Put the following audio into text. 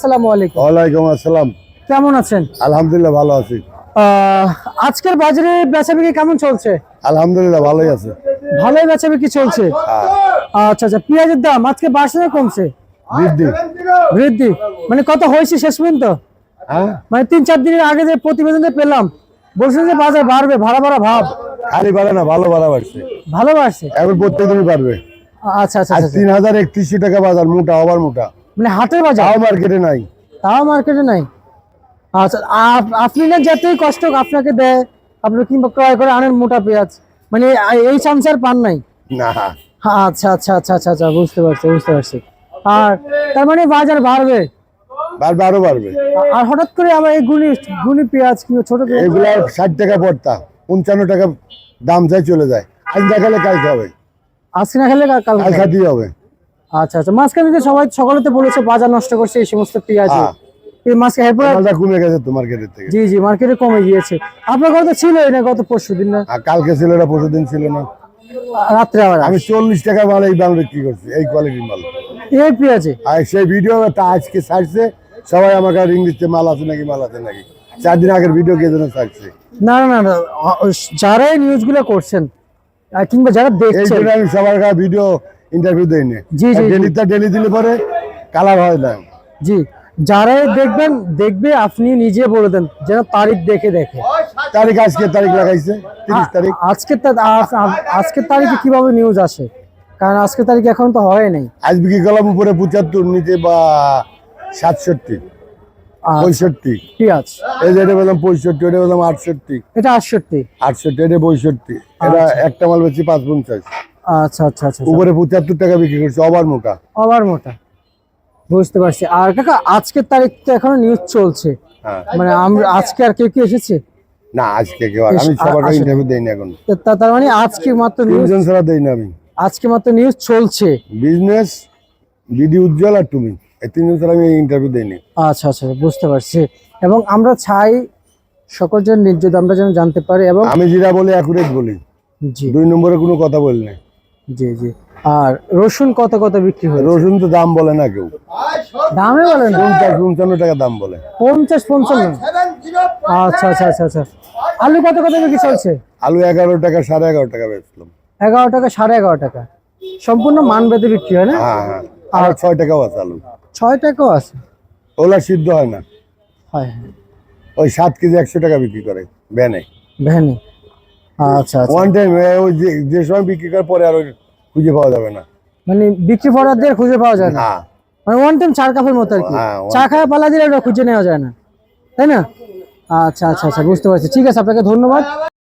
আসসালামু আলাইকুম। ওয়ালাইকুম আসসালাম। কেমন আছেন? আলহামদুলিল্লাহ ভালো আছি। আজকের বাজারে বেচাবিক্রি কেমন চলছে? আলহামদুলিল্লাহ ভালোই আছে। ভালোই বেচাবিক্রি চলছে। আচ্ছা আচ্ছা, পেঁয়াজের দাম আজকে বাড়ছে না কমছে? বৃদ্ধি। বৃদ্ধি মানে কত হয়েছে শেষ পর্যন্ত? হ্যাঁ, মানে 3-4 দিনের আগে যে প্রতিবেদনে পেলাম বলছেন যে বাজার বাড়বে, ভাড়া ভাব। খালি বাড়ে না, ভালো ভাড়া বাড়ছে। ভালো বাড়ছে? এখন প্রত্যেকদিনই বাড়বে। আচ্ছা আচ্ছা আজ আচ্ছা। 3031 টাকা বাজার, মোটা আবার মোটা। মানে হাটের বাজার? তাও মার্কেটে নাই। তাও মার্কেটে নাই। আচ্ছা, আপনি না যতই কষ্ট আপনাকে দেয়, আপনি কিংবা ক্রয় করে আনেন মোটা পেঁয়াজ, মানে এই চান্স আর পান নাই? না। আচ্ছা আচ্ছা আচ্ছা আচ্ছা আচ্ছা, বুঝতে পারছি। আর তার মানে বাজার বাড়বে? বাড়বে, আরো বাড়বে। আর হঠাৎ করে আবার এই গুনি পেঁয়াজ কিংবা ছোট পেঁয়াজ এগুলা 60 টাকা পড়তা, 55 টাকা দাম চাই চলে যায়। আজ দেখালে কালকে হবে, আজকে না খেলে কাল কাল খাতেই হবে। আচ্ছা আচ্ছা, মাঝখানে যে সবাই সকলেতে বলেছে বাজার নষ্ট করছে এই সমস্ত পেঁয়াজ, এই মাঝখানে এরপর মালটা কমে গেছে তো মার্কেটের থেকে। জি মার্কেটে কমে গিয়েছে। আপনার কথা ছিল না গত পরশুদিন না? আর কালকে ছিল না, পরশুদিন ছিল না। রাত্রে আবার আমি 40 টাকা মাল এই দাম বিক্রি করছি, এই কোয়ালিটির মাল। এই পেঁয়াজে? আর সেই ভিডিও আজকে ছাড়ছে, সবাই আমাকে রিং দিচ্ছে মাল আছে নাকি। 4 দিন আগের ভিডিও কে যেন ছাড়ছে। না, যারা এই নিউজগুলো করছেন কিংবা যারা এই দেখছেন, জন্য আমি সবার কাছে ভিডিও ইন্টারভিউ দেই না। জি ডেলি দিলে পরে কালার হয় না। জি, যারাই দেখবে আপনি নিজে বলে দেন যেন তারিখ দেখে। তারিখ আজকে তারিখ লাগাইছে 30 তারিখ। আজকের তারিখে কিভাবে নিউজ আসে? কারণ আজকের তারিখ এখন তো হয় নাই। আজ বিক্রি করলাম উপরে 75, নিচে বা 67, 65 পেঁয়াজ। এই যে এটা বললাম 65, এটা বললাম 68, এটা 68, এটা 62। এটা একটা মাল বেশি 550। আচ্ছা আচ্ছা আচ্ছা, উপরে 75 টাকা বিক্রি করছে, আবার মোটা। বুঝতে পারছি। আর কাকা আজকের তারিখ তো এখনো নিউজ চলছে, মানে আমরা আজকে আর কেউ কি এসেছে? না, আজকে কেউ আমি সবার কাছে ইন্টারভিউ দেই না এখন। তার মানে আজকে মাত্র নিউজ ছাড়া দেই না আমি। আজকে মাত্র নিউজ চলছে। বিজনেস, বিডি উজ্জ্বল আর তুমি, এই 3 জন ছাড়া আমি ইন্টারভিউ দেই না। আচ্ছা আচ্ছা, বুঝতে পারছি। এবং আমরা চাই সকল জন নির্যোগ আমরা যেন জানতে পারি, এবং আমি যেটা বলি অ্যাকুরেট বলি, জি 2 নম্বরে কোনো কথা বলি না। জি। আর রসুন কত বিক্রি হয়? রসুন তো দাম বলে না কেউ, দামে বলে না? 50-55 টাকা দাম বলে। 50-55? আচ্ছা আচ্ছা আচ্ছা আচ্ছা। আলু কত বিক্রি চলছে? আলু 11 টাকা, 11.5 টাকা বেচলাম। 11 টাকা, 11.5 টাকা সম্পূর্ণ মানভেদে বিক্রি হয় না? হ্যাঁ। আর 6 টাকাও আছে আলু। 6 টাকাও আছে? ওলা সিদ্ধ হয় না। হয়। ওই 7 কেজি 100 টাকা বিক্রি করে ভ্যানে। আচ্ছা আচ্ছা। ওয়ান টাইম ওই যে সময় বিক্রি করার পরে আর ওই খুঁজে পাওয়া যাবে না। মানে বিক্রি ফরাদের খুঁজে পাওয়া যায় না? মানে ওয়ান টাইম চার কাপের মতো আর কি, চা খাওয়া পালা দিলে ওটা খুঁজে নেওয়া যায় না, তাই না? আচ্ছা আচ্ছা আচ্ছা, বুঝতে পারছি। ঠিক আছে, আপনাকে ধন্যবাদ।